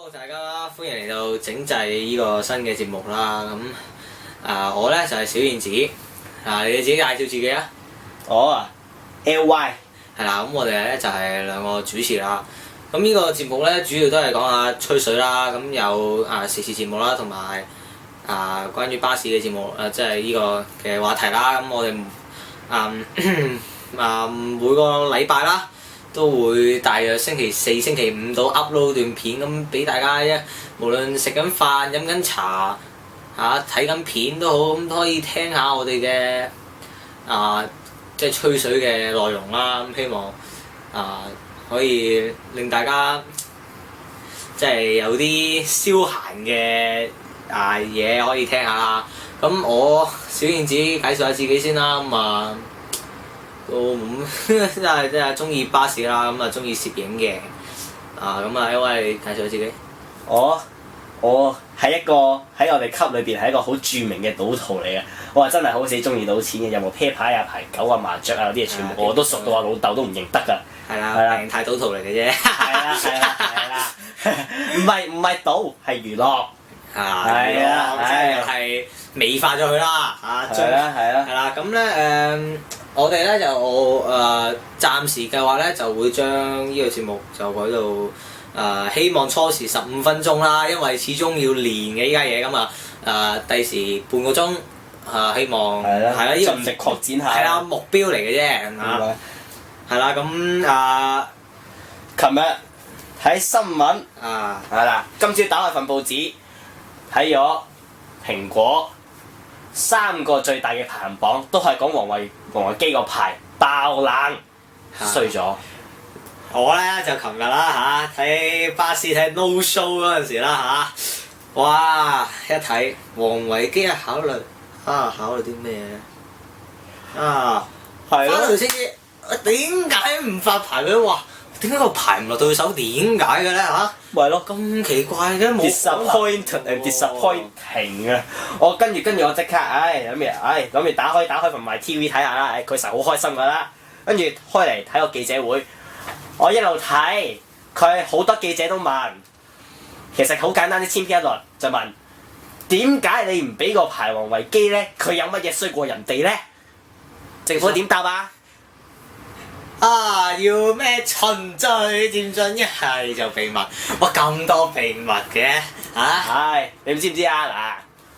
好，大家歡迎嚟到整製呢個新嘅節目啦。我呢就係小燕子，你哋自己介紹自己啊。我啊，LY 係啦，咁我哋呢就係兩個主持啦。咁呢個節目呢，主要都係講下吹水啦，咁有時事節目啦，同埋關於巴士嘅節目，即係呢個嘅話題啦。咁我哋每個禮拜啦，都會大約星期四、星期五到 upload 段片咁俾大家啫。無論食緊飯、飲緊茶、睇緊片都好，咁都可以聽下我哋嘅即係吹水嘅內容啦。咁希望可以令大家即係有啲消閒嘅嘢可以聽下啦。咁我小燕子介紹下自己先啦。都真係中意巴士啦，咁中意攝影嘅。LY 你介紹下自己。我係一個喺我哋級裏邊係一個好著名嘅賭徒嚟嘅。我係真係好死中意賭錢嘅，有冇啤牌啊、牌九啊、麻雀啊嗰啲嘢全部我都熟到我老豆都唔認得㗎。係啦，病態賭徒嚟嘅啫。係啦，唔係賭係娛樂。係啊，係美化咗佢啦。係啦。咁咧我哋咧就暫時計劃咧就會將呢個節目就改到希望初時15分鐘啦，因為始終要練嘅依家嘢咁第時半個鐘希望係啦，呢個盡力擴展下。係啦，目標嚟嘅啫。係啦，咁琴日睇新聞係啦，今朝打開份報紙睇咗蘋果3個最大嘅排行榜，都係講王維基個牌爆冷衰咗。我咧就琴日啦睇巴士睇 No Show 嗰陣時啦哇！一睇王維基考慮啲咩咧？翻到先知點解唔發牌嘅？哇！點解個牌唔落到佢手？點解嘅咧咪咯，咁奇怪嘅冇 disappointed and disappointing 啊！我跟住我即刻諗住打開份 MyTV 睇下啦，佢實好開心㗎啦。跟住開嚟睇個記者會，我一路睇佢好多記者都問，其實好簡單，啲千篇一律就問點解你唔俾個牌王維基咧？佢有乜嘢衰過人哋咧？政府點答啊？要咩循序漸進，一係就秘密。哇！咁多秘密嘅你唔知唔知啊？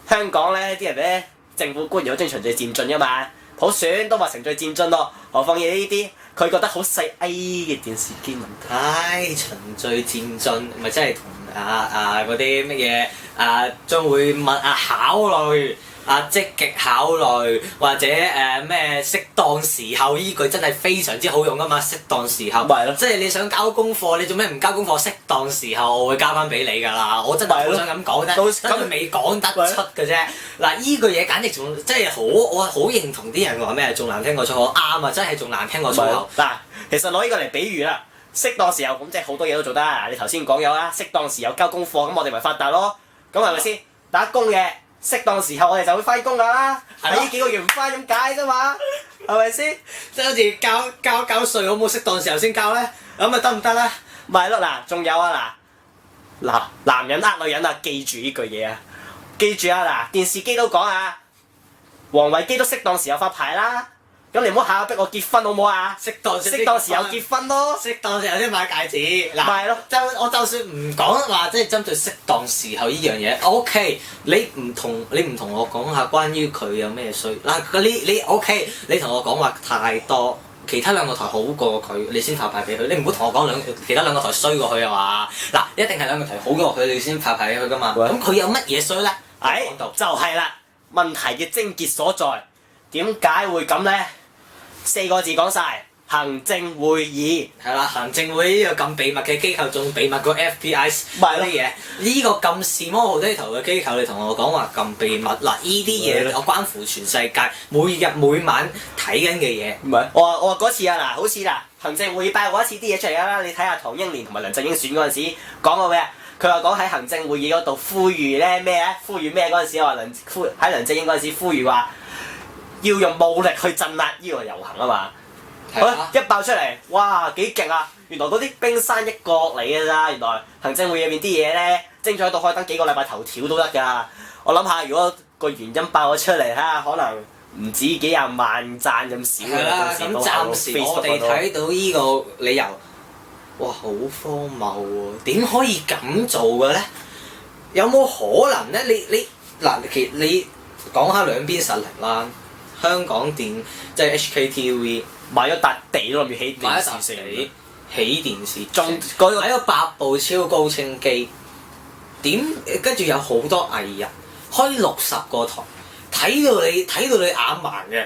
嗱，香港咧啲人咧，政府官員好中意循序漸進噶嘛，普選都話循序漸進咯，何況嘢呢啲佢覺得好細 A 嘅電視機問題。循序漸進，咪真係同嗰啲乜嘢將會考慮。積極考慮或者咩適當時候，依句真係非常之好用噶嘛！適當時候，即係你想交功課，你做咩唔交功課？適當時候我會交翻俾你㗎啦！我真係好想咁講啫，等佢未講得出嘅啫。嗱，依句嘢簡直仲真係我好認同啲人話咩仲難聽過粗口，啱啊！真係仲難聽過粗口。嗱，其實攞呢個嚟比喻啦，適當時候咁即係好多嘢都做得。你頭先講有啦，適當時候交功課，咁我哋咪發達咯。咁係咪先？打工嘅。適當時候我哋就會翻工㗎啦，喺呢幾個月唔翻咁解啫嘛，係咪先？即係好似交稅，好冇適當時候先交咧，咁咪得唔得咧？咪係咯，嗱，仲有嗱，男人呃女人記住呢句嘢記住嗱，電視機都講王維基都適當時候發牌啦。咁你唔好下下逼我結婚好唔好啊？適當時候結婚咯，適當時候先買戒指。咪係咯，我就算唔講話，即係針對適當時候呢樣嘢，OK。你唔同我講下關於佢有咩衰你 OK， 你同我講話太多，其他兩個台好過佢，你先發牌俾佢。你唔好同我講其他兩個台衰過佢啊嘛。嗱，一定係兩個台好過佢，你先發牌俾佢噶嘛。咁佢有乜嘢衰咧？就係啦，問題嘅症結所在，點解會咁咧？4個字講晒，行政會議。係啦，行政會議呢個咁秘密嘅機構，仲秘密過 FBI 嗰啲嘢。呢個咁 small detail 嘅機構，你同我講話咁秘密，嗱，呢啲嘢我關乎全世界每日每晚睇緊嘅嘢。唔係，我話嗰次好似行政會議擺過一次啲嘢出嚟啦。你睇下唐英年同埋梁振英選嗰陣時講過咩？佢話講喺行政會議嗰度呼籲咧咩呼籲咩嗰陣時，我話喺梁振英嗰陣時呼籲話要用武力去鎮壓呢個遊行啊嘛。一爆出嚟，哇幾勁啊！原來嗰啲冰山一角嚟嘅咋，原來行政會入面啲嘢咧，精彩到可以登幾個禮拜頭條都得㗎。我諗下，如果個原因爆咗出嚟，睇下可能唔止幾廿萬讚咁少係啦，嘅。咁暫時我哋睇到呢個理由，哇，好荒謬喎！點可以咁做嘅咧？有冇可能咧？你嗱，其實你講下兩邊實力啦。香港電即係 HKTV 買咗笪地都諗住起買一電視笪地起電視，仲嗰買咗8部超高清機，跟住有好多藝人開60個台，睇到你眼盲嘅。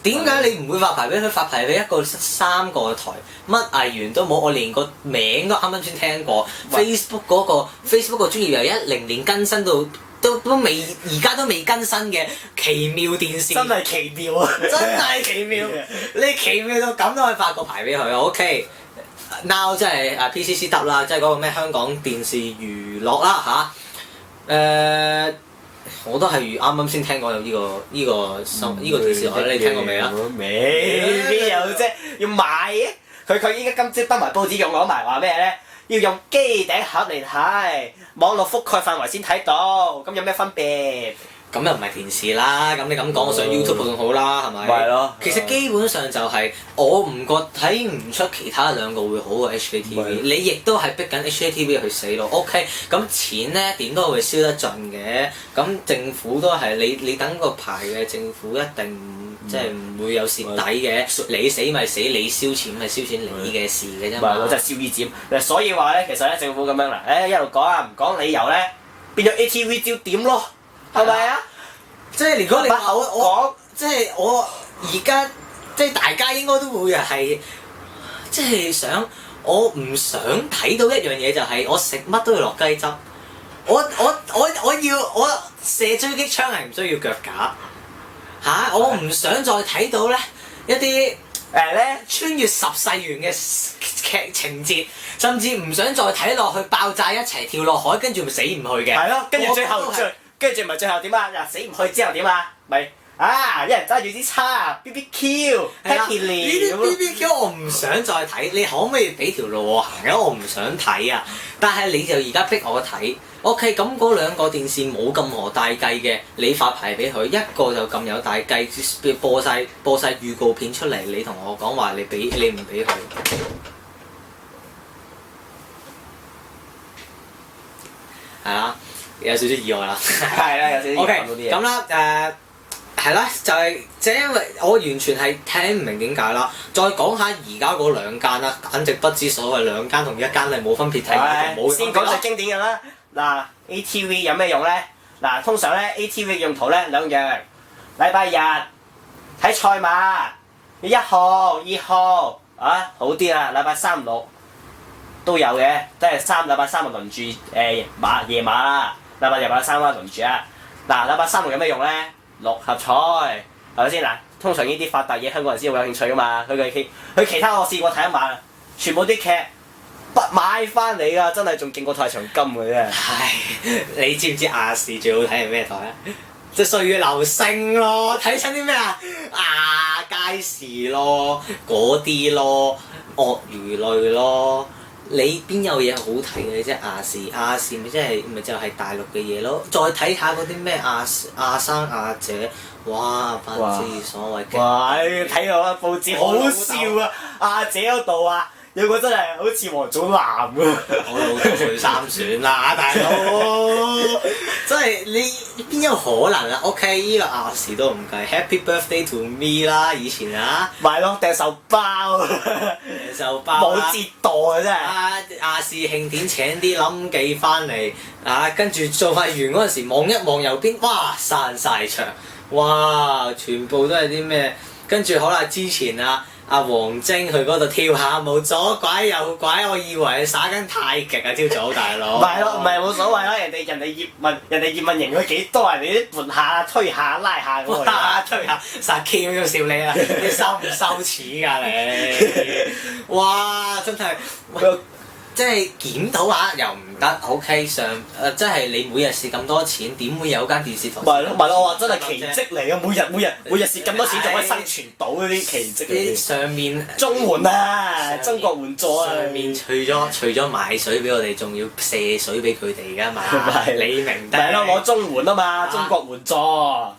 點解你唔會發牌俾佢？發牌俾一個3個台，乜藝員都冇，我連個名都啱啱先聽過。Facebook 個專頁由10年更新到都未，而家都未更新嘅奇妙電視，真係奇妙啊！真係奇妙，你奇妙到咁都可以發個牌俾佢 OK。Now 即係PCC 得啦，即係嗰個咩香港電視娛樂啦嚇。我都係啱啱先聽講有呢個電視台，你聽過未啊？未邊有啫？要買嘅。佢依家今朝登埋報紙仲講埋話咩咧？要用機頂盒嚟睇，網絡覆蓋範圍先睇到，咁有咩分別？咁又唔係電視啦，咁你咁講，我上 YouTube 仲好啦，係咪？咪係咯。其實基本上就係我睇唔出其他兩個會好過 HKTV，你亦都係逼緊 HKTV 去死咯。OK，咁錢咧點都會燒得盡嘅，咁政府都係你等個牌嘅政府一定即係唔會有蝕底嘅，你死咪死，你燒錢咪燒錢，你嘅事嘅啫嘛。唔係，我真係燒衣尖。所以話咧，其實咧政府咁樣啦，一路講啊，唔講理由咧，變咗 ATV 焦點咯。係咪啊？即係如果你話我即係我而家即係大家應該都會係即係我唔想睇到一樣嘢就係我食乜都要落雞汁。我射狙擊槍係唔需要腳架嚇，我唔想再睇到咧一啲穿越10世元嘅劇情節，甚至唔想再睇落去爆炸一齊跳落海，跟住咪死唔去嘅。係咯，跟住最後咪最後點啊？死唔去之後點啊？咪一人揸住支叉 BBQ，Happy 呢啲 BBQ 我唔想再睇，你可唔可以俾條路我行啊？我唔想睇啊！但係你就而家逼我睇 ，OK， 咁嗰兩個電視冇任何大計嘅，你發牌俾佢，一個就咁有大計，播晒預告片出嚟，你同我講話你唔俾佢。係啦，有少少意外啦。係啦，有少少意外到啲嘢。咁啦，係啦，就係即係因為我完全係聽唔明點解啦。再講下而家嗰兩間啦，簡直不知所謂，兩間同一間係冇分別睇，冇先講最經典嘅啦。嗱，ATV 有咩用咧？嗱，通常咧 ATV 嘅用途咧兩樣，禮拜日睇賽馬，1號、2號好啲啦，禮拜3、6都有嘅，即係禮拜3就輪住夜馬啦，禮拜日、禮拜3啦輪住啊。嗱，禮拜3、6有咩用咧？6合彩係咪先？嗱，通常呢啲發達嘢香港人先會有興趣噶嘛。佢其他我試過睇一晚，全部啲劇買翻嚟㗎，真係仲勁過太長金嘅啫。唉，你知唔知亞視最好睇係咩台啊？即係歲月流星咯，睇親啲咩啊？街市咯，嗰啲咯，鱷魚類咯。你邊有嘢好睇嘅啫？亞視咪就係大陸嘅嘢咯。再睇下嗰啲咩亞生亞姐，哇，不知所謂嘅。哇！睇到報紙好笑啊！亞姐嗰度啊，有個真係好似王祖藍啊！我老豆去3選啦，大佬！真係你邊有可能啊？OK， 呢個亞視都唔計 Happy Birthday to Me 啦，以前啊，咪咯，掟手包，掟手包冇折墮啊！真係。亞視慶典請啲冧記翻嚟跟住做法完嗰陣時望一望右邊，哇，散晒場，哇，全部都係啲咩？跟住好啦，之前阿王晶去嗰度跳下舞，左拐右拐，我以為耍緊太極啊！朝早大佬，唔係咯，唔係冇所謂啦。人哋葉問贏咗幾多？人哋啲撥下、推下、拉下嗰個。推下，實 Q 都笑你啦！你羞唔羞恥㗎你？哇！真係即係檢討下又唔得，OK 即係你每日蝕咁多錢，點會有間電視台？唔係咯，我話真係奇蹟嚟嘅，每日蝕咁多錢仲可以生存到嗰啲奇蹟嚟嘅。上面綜援啊，中國援助啊。上面除咗買水俾我哋，仲要射水俾佢哋㗎嘛？你明得？係咯，攞綜援啊嘛，中國援助，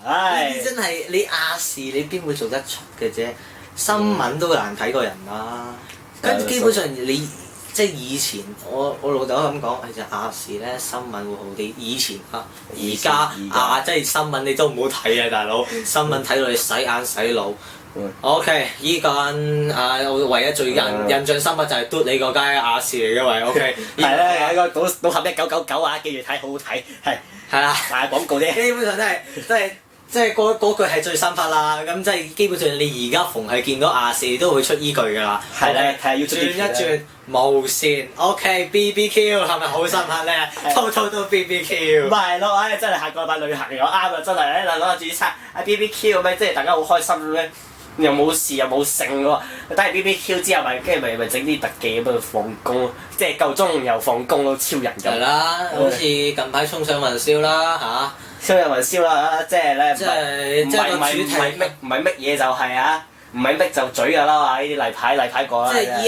唉。呢啲真係你亞視，你邊會做得出嘅啫？新聞都難睇過人啦。跟住基本上你。即係以前我老豆咁講，其實亞視咧新聞會好啲。以前而家即係新聞你都唔好睇啊，大佬！新聞睇到你洗眼洗腦。OK， 依個我唯一最印象深刻就係嘟你個街亞視嚟嘅喂 OK。係啦，有個賭俠1999啊，記住睇，好好睇，係啦，賣廣告啫。基本上都係。即係嗰句係最深刻啦，咁即係基本上你而家逢係見到亞視都會出依句㗎啦。係咧，睇下要轉一轉無線 OK，BBQ 係咪好深刻咧？套都 BBQ。唔係咯，唉，真係下個禮拜旅行又啱啊！真係，攞下自己餐BBQ 咁樣，即係大家好開心咁樣，又冇事又冇剩喎。睇完 BBQ 之後跟住咪整啲特技咁樣放工，即係夠鐘又放工咯，超人咁。係啦，好似近排衝上雲霄啦嚇。燒有雲燒啦，即係咧，唔係乜嘢就係啊，唔係乜就嘴㗎啦嘛，呢啲例牌過啦。即係依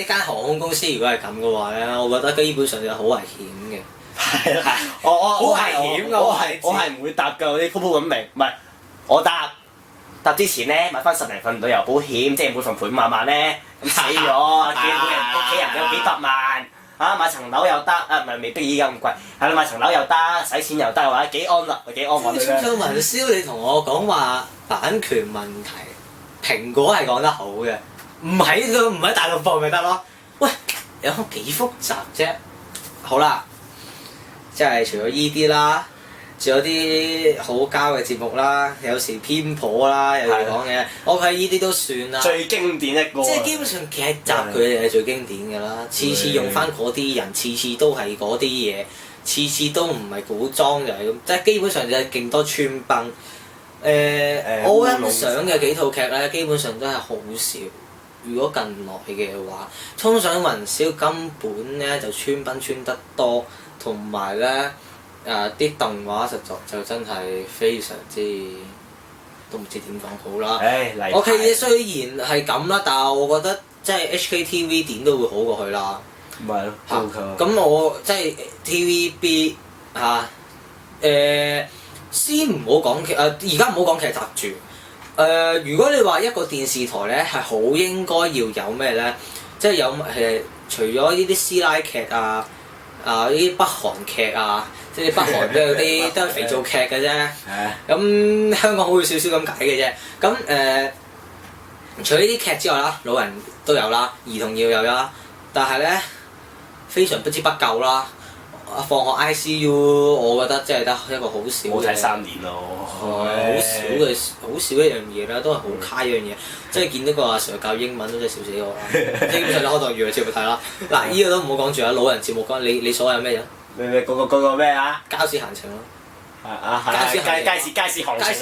一間航空公司，如果係咁嘅話咧，我覺得基本上就好危險嘅。係啦，好危險㗎，我係唔會搭㗎，嗰啲鋪鋪咁明，唔係我搭之前咧買翻10零份旅遊保險，即係每份賠5萬咧，咁死咗，見每人屋企人有幾百萬。買層樓又得，唔係未必依家咁貴，係啦，買層樓又得，使錢又得嘅話，幾安樂，幾安穩嘅。衝上雲霄，你同我講話版權問題，蘋果係講得好嘅，唔喺大陸播咪得咯？喂，有幾複雜啫？好啦，即係除咗依啲啦，仲有啲好膠嘅節目啦，有時偏頗啦，有時講嘢，我睇依啲都算啦。最經典一個。即係基本上劇集佢哋係最經典㗎啦，次次用翻嗰啲人，次次都係嗰啲嘢，次次都唔係古裝就係咁，即係基本上就係勁多穿崩。我欣賞嘅幾套劇咧，基本上都係好少。如果近來嘅話，衝上雲霄根本咧就穿崩穿得多，同埋咧。啲動畫實作就真係非常之都唔知點講好啦。OK， 雖然係咁啦，但係我覺得即係 HKTV 點都會好過佢啦。唔係咯，咁我即係 TVB 嚇先唔好講劇而家唔好講劇集住。如果你話一個電視台咧係好應該要有咩咧，即係有除咗呢啲師奶劇呢啲北韓劇即係北韓都有啲都係肥皂劇嘅啫。咁香港好少少咁解嘅啫。咁除咗呢啲劇之外啦，老人都有啦，兒童要有啦，但係咧非常不知不夠啦。放學 ICU， 我覺得真係得一個好少嘅。冇睇3年咯。好少一樣嘢啦，都係好卡一樣嘢。即係見到個阿 Sir 教英文都真係笑死我啦。基本上你開檔娛樂節目睇啦。嗱，依個都唔好講住啦，老人節目講你所謂咩嘢？嗰個咩啊？街市行程咯。街市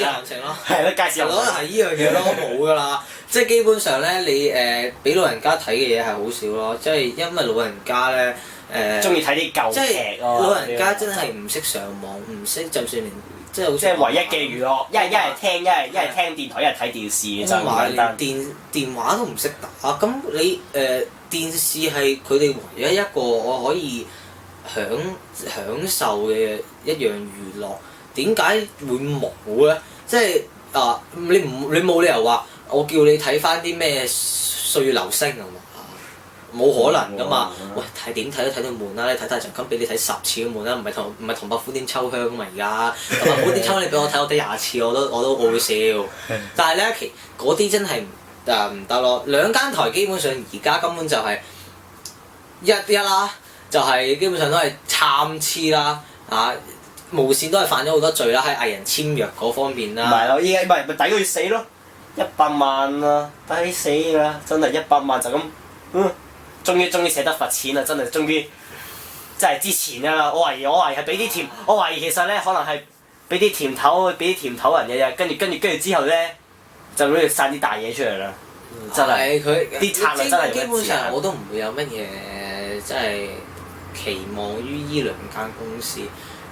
行程咯。係咯，街市行程。我覺得係依樣嘢咯，冇㗎啦。即係基本上咧，你俾老人家睇嘅嘢係好少咯。即係因為老人家咧。中意睇啲舊劇咯，老人家真係唔識上網，唔識就算連即係唯一嘅娛樂，一係聽，一係聽電台，一係睇電視，就咁簡單。連電話都唔識打，咁你電視係佢哋唯一一個我可以享受嘅一樣娛樂，點解會冇咧？即係你冇理由話我叫你睇翻啲咩歲月流星啊嘛？冇可能噶嘛！喂，點睇都睇到悶啦！你睇大長今俾你睇10次都悶啦，唔係同白虎點秋香嘛而家，同白虎點秋香你俾我睇20次我都會笑。但係咧，嗰啲真係唔得咯。兩間台基本上而家根本就係一啦，就係基本上都係參差啦無線都係犯咗好多罪啦，喺藝人簽約嗰方面啦。唔係咯，依家咪抵佢死咯！100萬啊，抵死啦！真係100萬就咁終於捨得罰錢啦！真係終於，真係之前啊！我懷疑係俾啲甜，我懷疑其實咧可能係俾啲甜頭人嘅，跟住之後咧就攞嚟散啲大嘢出嚟啦。真係佢啲策略真係基本上我都唔會有乜嘢真係期望於依兩間公司。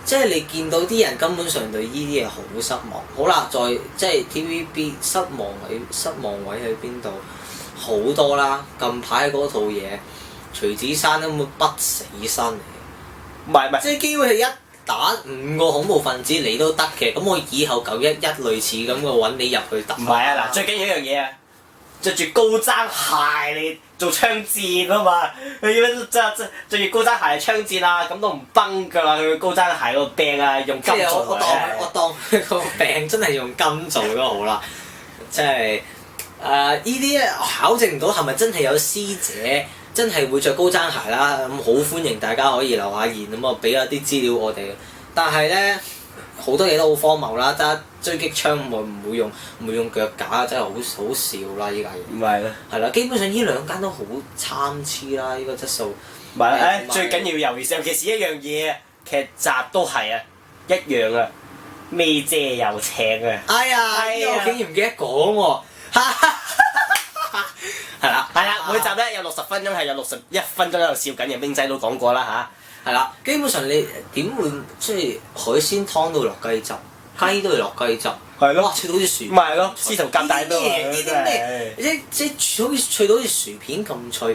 即係你見到啲人根本上對依啲嘢好失望。好啦，再即係 TVB 失望位喺邊度？好多啦！近排嗰套嘢，徐子珊根本不死身嚟。唔係，即係機會係一打5個恐怖分子你都得嘅，咁我以後911類似咁嘅揾你入去打。唔係啊！嗱，最緊要一樣嘢啊，着住高踭鞋嚟做槍戰啊嘛！佢要着住高踭鞋嚟槍戰啊，咁都唔崩㗎啦！佢高踭鞋個柄啊，用金做嘅。我當佢個柄真係用金做都好啦，即係呢啲考證唔到係咪真係有師姐真係會着高踭鞋啦？咁好歡迎大家可以留下言咁啊，俾一啲資料我哋。但係咧好多嘢都好荒謬啦，得狙擊槍唔會用腳架，真係好笑啦！依家嘢。唔係啦。係啦，基本上呢兩間都好參差啦，呢個質素。唔係最緊要尤其是一樣嘢，劇集都係啊，一樣啊，咩姐又請啊。哎呀！我竟然唔記得講喎。係啦，每集咧有60分鐘，係有61分鐘喺度笑緊嘅，冰仔都講過啦嚇。係啦，基本上你點會即係海鮮湯都要落雞汁，雞都要落雞汁。係咯。哇！脆到好似薯。唔係咯，司徒夾帶都啊。呢啲咩？即好似脆到好似薯片咁脆，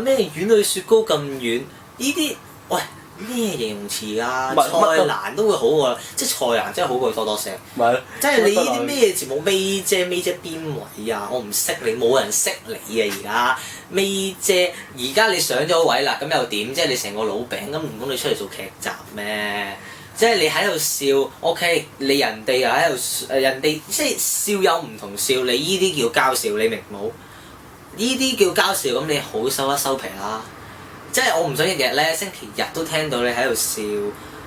咩軟去雪糕咁軟？呢啲喂咩形容詞啊？蔡瀾都會好過，即係蔡瀾真係好過多聲。咪係咯。即係你呢啲咩節目？咪姐邊位啊？我唔識你，冇人識你啊！而家咪姐，而家你上咗位啦，咁又點？即係你成個老餅，咁唔通你出嚟做劇集咩？即係你喺度笑 ，OK， 你人哋又喺度，人哋即係笑有唔同笑，你依啲叫交笑，你明冇？依啲叫交笑，咁你好收一收皮啦。即係我唔想日日咧，星期日都聽到你喺度笑。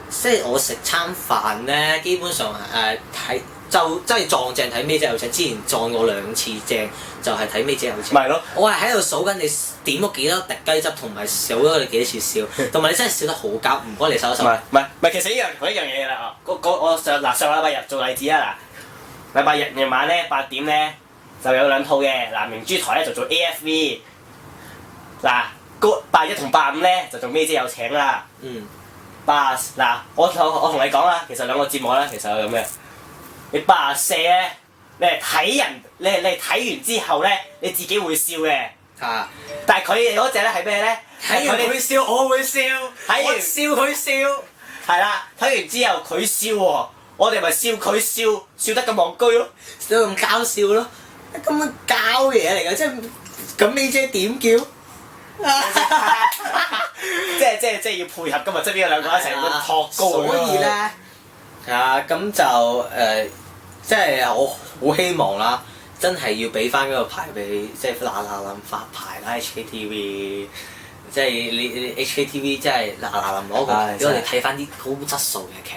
即係我食餐飯咧，基本上睇就真係撞正睇咩姐有請。之前撞過2次正，就係睇咩姐有請。咪係咯。我係喺度數緊你點咗幾多滴雞汁，同埋數咗你幾多次笑，同埋你真係笑得好夾，唔該你收一收。唔係，其實呢樣嘢啦。我上個禮拜日做例子啊嗱，禮拜日夜晚咧8點咧就有2套嘅嗱，明珠台咧就做 AFV 嗱。81同85咧就做咩姐有請啦。嗱，我同你講啦，其實兩個節目咧，其實係咁嘅。你84咧，你係睇人，你係睇完之後咧，你自己會笑嘅。啊！但係佢哋嗰隻咧係咩咧？睇完佢笑，我會笑。睇完笑佢笑。係啦，睇完之後佢笑喎，我哋咪笑佢笑，笑得咁戇居咯，笑得咁搞笑咯，咁樣搞嘢嚟㗎，即係咁咩姐點叫？即係要配合㗎嘛，即係呢兩個一齊咁托高。所以咧，咁就即係我好希望啦，真係要俾翻嗰個牌俾即係嗱發牌啦 HKTV，即係你 HKTV 真係嗱攞個牌俾我哋睇翻啲高質素嘅劇，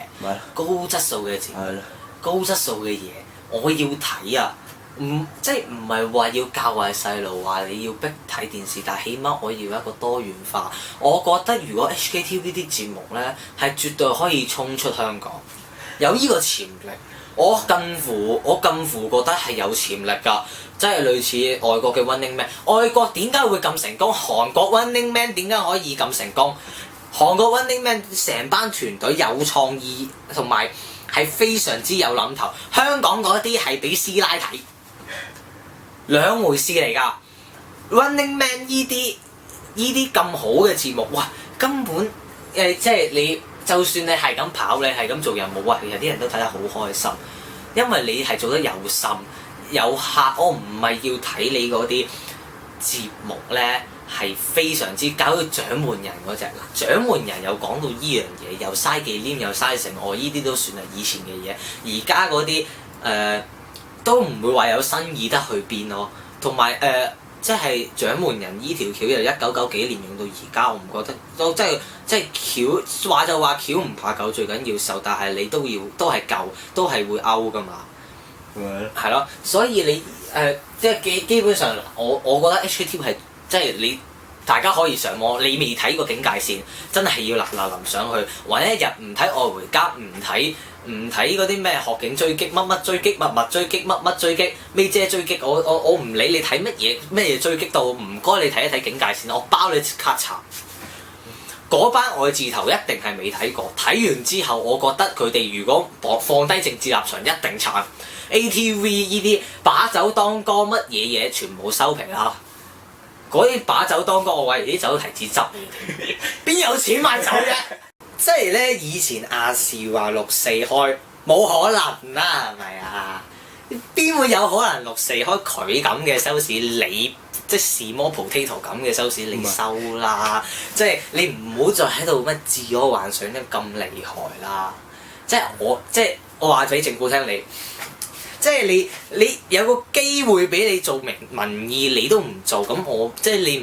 高質素嘅節目，高質素嘅嘢，我要睇啊！即係唔係話要教壞細路，話你要逼睇電視，但係起碼我要一個多元化。我覺得如果 HKTV 啲節目咧係絕對可以衝出香港，有呢個潛力。我近乎覺得係有潛力㗎，即係類似外國嘅 Running Man。外國點解會咁成功？韓國 Running Man 點解可以咁成功？韓國 Running Man 成班團隊有創意，同埋係非常之有諗頭。香港嗰啲係俾師奶睇。兩回事嚟㗎 ，Running Man 依啲咁好嘅節目，哇！根本即係你，就算你係咁跑，你係咁做任務，哇！有啲人都睇得好開心，因為你係做得有心有客。我唔係要睇你嗰啲節目咧，係非常之搞到獎門人嗰隻嗱，獎門人又講到依樣嘢，又嘥忌廉又嘥成我依啲都算係以前嘅嘢，而家嗰啲都唔會話有新意得去邊咯，同埋即係獎門人依條橋由1990幾年用到而家，我唔覺得都即係橋話就話橋唔怕舊，最緊要受，但係你都係舊，都係會 out 㗎嘛。係咯，所以你即係基本上我覺得 HKTV 係即係你大家可以上網，你未睇過境界線，真係要臨上去，揾一日唔睇愛回家，唔睇嗰啲咩學警追擊乜追擊乜追擊乜追擊，咩姐追擊，我唔理你睇乜嘢追擊到，唔該你睇一睇境界線，我包你即刻查。嗰班愛字頭一定係未睇過，睇完之後我覺得佢哋如果放低政治立場一定撐 ATV 呢啲把酒當歌乜嘢嘢全部收皮啦！嗰啲把酒當歌，我話啲酒提子汁，邊有錢買酒啫？即係咧，以前亞視話6/4開，冇可能啦，係咪啊？邊會有可能6/4開佢咁嘅收視？你即係 Small Potato 咁嘅收視，你收啦！即係你唔好再喺度乜自我幻想得咁厲害啦！即係我話俾政府聽你。即係你有個機會俾你做民意，你都唔做，咁我即係你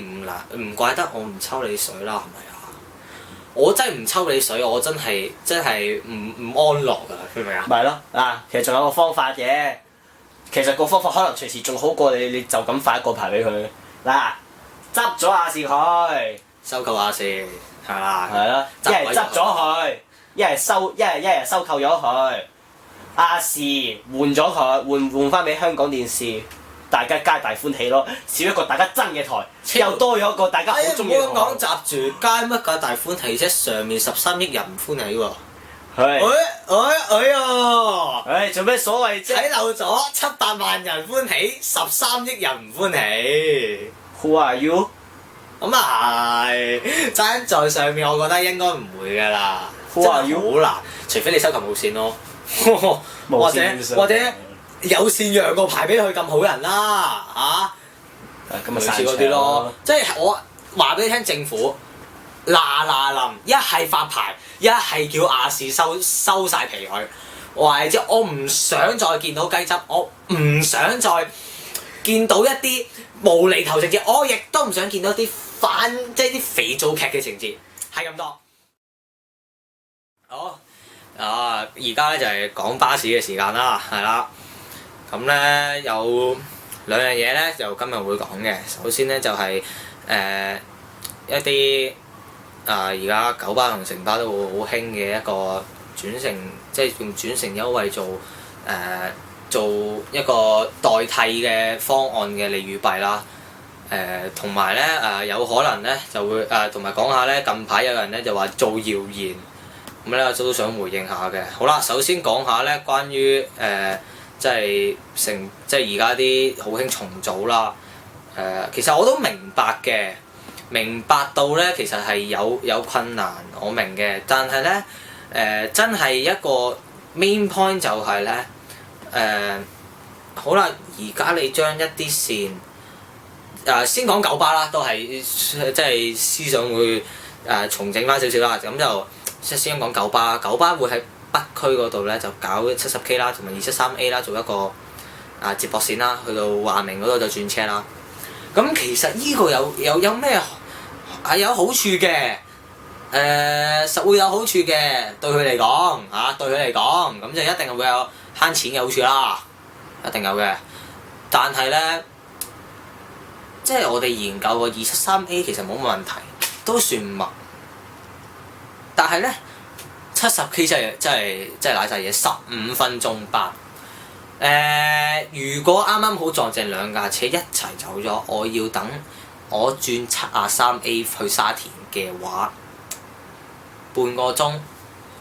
唔怪得我唔抽你水啦，係咪啊？我真係唔抽你水，我真係唔安樂㗎，明唔明啊？咪係咯，其實仲有個方法嘅，其實個方法可能隨時仲好過你就咁發一個牌俾佢。嗱，執咗亞視佢，收購亞視係啦，係啦，一係執咗佢，一係收購咗佢。亞視換咗佢，換翻俾香港電視，大家皆大歡喜咯。少一個大家憎嘅台，又多咗一個大家好中意嘅台。唔好講閘住，皆乜皆大歡喜啫？上面13億人唔歡喜喎。係。做咩所謂啫？睇漏咗700萬人歡喜，13億人唔歡喜。Who are you？咁啊係，爭在上面，我覺得應該唔會㗎啦。Who are you？好難，除非你收購無線咯。或者有線讓個牌俾佢咁好人啦嚇，類似嗰啲咯。即係我話俾你聽，政府嗱臨一係發牌，一係叫亞視收晒皮佢。我話你知，我唔想再見到雞汁，我唔想再見到一啲無厘頭情節，我亦都唔想見到啲即係啲肥皂劇嘅情節，係咁多。好。而家咧就係講巴士嘅時間啦，係啦。咁咧有兩樣嘢咧，就今日會講嘅。首先咧就係一啲而家九巴同城巴都會好興嘅一個轉乘，即係用轉乘優惠做一個代替嘅方案嘅利與弊啦。同埋咧有可能咧就會同埋講下咧，近排有人咧就話做謠言。咁咧我都想回應下嘅。好啦，首先講下咧關於即係而家啲好興重組啦。其實我都明白嘅，明白到咧其實係有困難，我明嘅。但係咧真係一個 main point 就係咧好啦，而家你將一啲線先講九巴啦，都係即係思想會重整翻少少啦，咁就。先講九巴，九巴會喺北區嗰度咧就搞70K 啦，同埋273A 啦，做一個接駁線啦，去到華明嗰度就轉車啦。咁其實呢個有咩係有好處嘅？實會有好處嘅，對佢嚟講對佢嚟講，咁就一定係會有慳錢嘅好處啦，一定有嘅。但係咧，即係我哋研究過273A 其實冇乜問題，都算密。但係咧，70K 真係賴晒嘢，15分鐘班。如果啱啱好撞正兩架車一齊走咗，我要等我轉73A 去沙田嘅話，半個鐘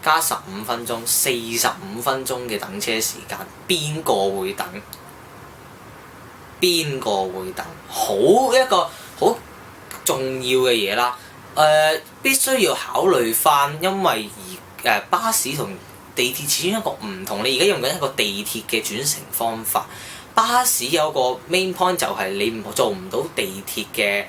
加15分鐘，45分鐘嘅等車時間，邊個會等？邊個會等？一個好重要嘅嘢啦。必須要考慮翻，因為巴士同地鐵始終一個唔同。你而家用緊一個地鐵嘅轉乘方法，巴士有個 main point 就係你做唔到地鐵嘅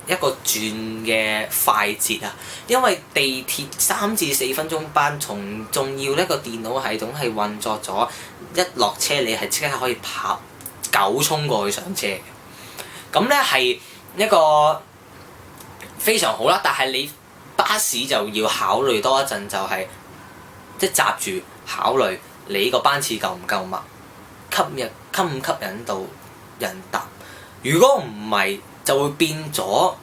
一個轉嘅快捷啊！因為地鐵3至4分鐘班，仲要呢個電腦系統係運作咗，一落車你係即刻可以跑9衝過去上車。咁咧係一個非常好啦，但係你巴士就要考慮多一陣，就係即係閘住考慮你個班次夠唔夠密，吸唔吸引到人搭。如果唔係，就會變咗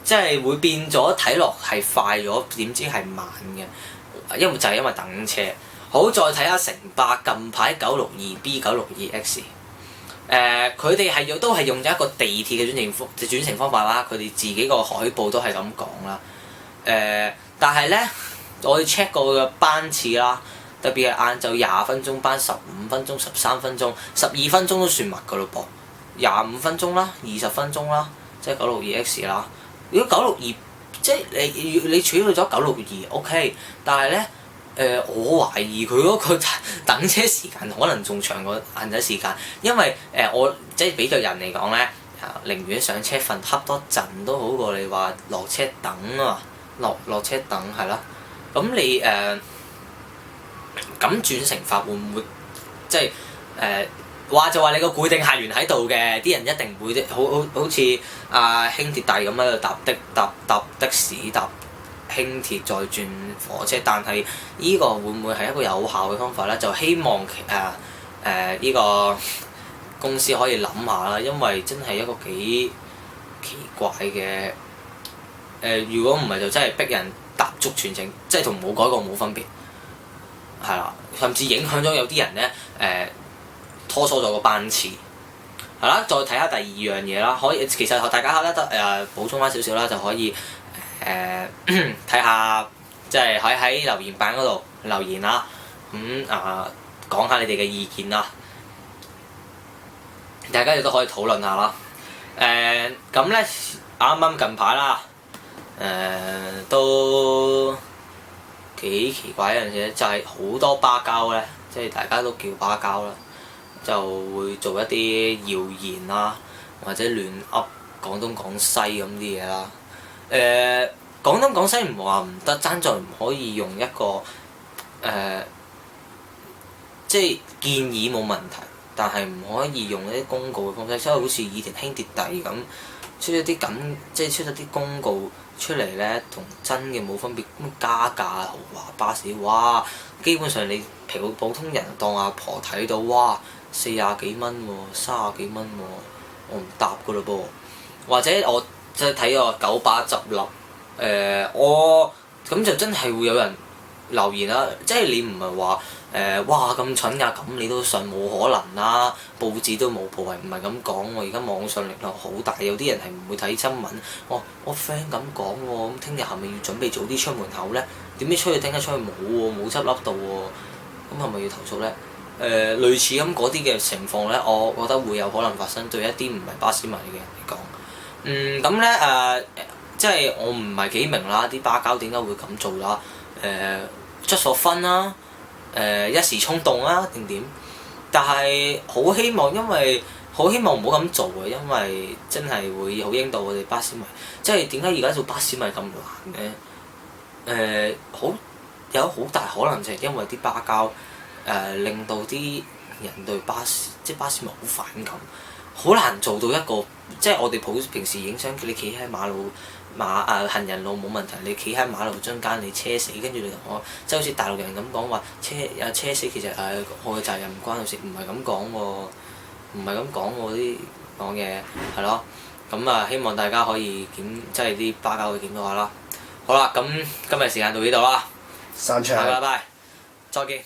即係會變咗睇落係快咗，點知係慢嘅，因為等車。好，再睇下城巴近排 962B、962X。佢哋都係用咗一個地鐵嘅轉乘方法啦，佢哋自己個海報都係咁講啦。但係咧，我哋 check 過嘅班次啦，特別係晏晝20分鐘班、15分鐘、13分鐘、12分鐘都算密㗎咯噃。25分鐘啦、20分鐘啦，即係962X 啦。如果962，即係你處理咗962 OK，但係咧。我懷疑佢嗰個等車時間可能仲長過行駛時間，因為我即係俾個人嚟講咧，寧願上車瞓瞌多陣都好過你話落車等啊，落車等係啦。咁你咁轉乘法會唔會即係話就話你個固定客源喺度嘅，啲人一定會好似輕鐵弟咁喺度搭的士搭輕鐵再轉火車，但係呢個會唔會係一個有效嘅方法咧？就希望呢個公司可以諗下啦，因為真係一個幾奇怪嘅如果唔係就真係逼人踏足全程，即係同冇改過冇分別，係啦，甚至影響咗有啲人咧拖疏咗個班次，係啦。再睇下第二樣嘢啦，可以其實大家咧得補充翻少少啦，就可以。睇下即係喺留言板嗰度留言啦，講下你哋嘅意見啦，大家亦都可以討論下啦。咁咧啱啱近排啦，都幾奇怪一樣嘢，就係好多巴膠咧，即係大家都叫巴膠啦，就會做一啲謠言啦，或者亂噏廣東廣西咁啲嘢啦。廣東廣西唔話唔得，爭在唔可以用一個即係建議冇問題，但係唔可以用一啲公告嘅方式，即係好似以前輕鐵弟咁出咗啲咁，即係出咗啲公告出嚟咧，同真嘅冇分別。咁加價豪華巴士，哇！基本上你普通人當阿婆睇到，哇，40幾蚊喎，30幾蚊喎，我唔搭噶嘞噃。或者我即係睇個九巴執笠。我咁就真係會有人留言啦，即係你唔係話哇咁蠢㗎，咁你都信冇可能啦，報紙都冇報，唔係咁講喎。而家網上力量好大，有啲人係唔會睇新聞。我 friend 咁講喎，咁聽日係咪要準備早啲出門口咧？點知出去聽日出去冇喎，冇執笠到喎，咁係咪要投訴咧？類似咁嗰啲嘅情況咧，我覺得會有可能發生對一啲唔係巴士迷嘅人嚟講。咁咧即係我唔係幾明啦，啲巴膠點解會咁做啦？出錯分啦，一時衝動啦定點？但係好希望，因為好希望唔好咁做嘅，因為真係會好影到我哋巴士迷。即係點解而家做巴士迷咁難嘅？有好大可能就係因為啲巴膠令到啲人對巴士迷好反感，好難做到一個即係我哋平時影相，你企喺馬路。行人路冇問題，你企喺馬路中間，你車死，跟住你同我即係好似大陸人咁講話車死其實我嘅責任唔關我事，唔係咁講喎，唔係咁講喎啲講嘢係咯。咁希望大家可以即係啲巴膠去檢討下啦。好啦，咁今日時間到呢度啦，散場，拜拜，再見。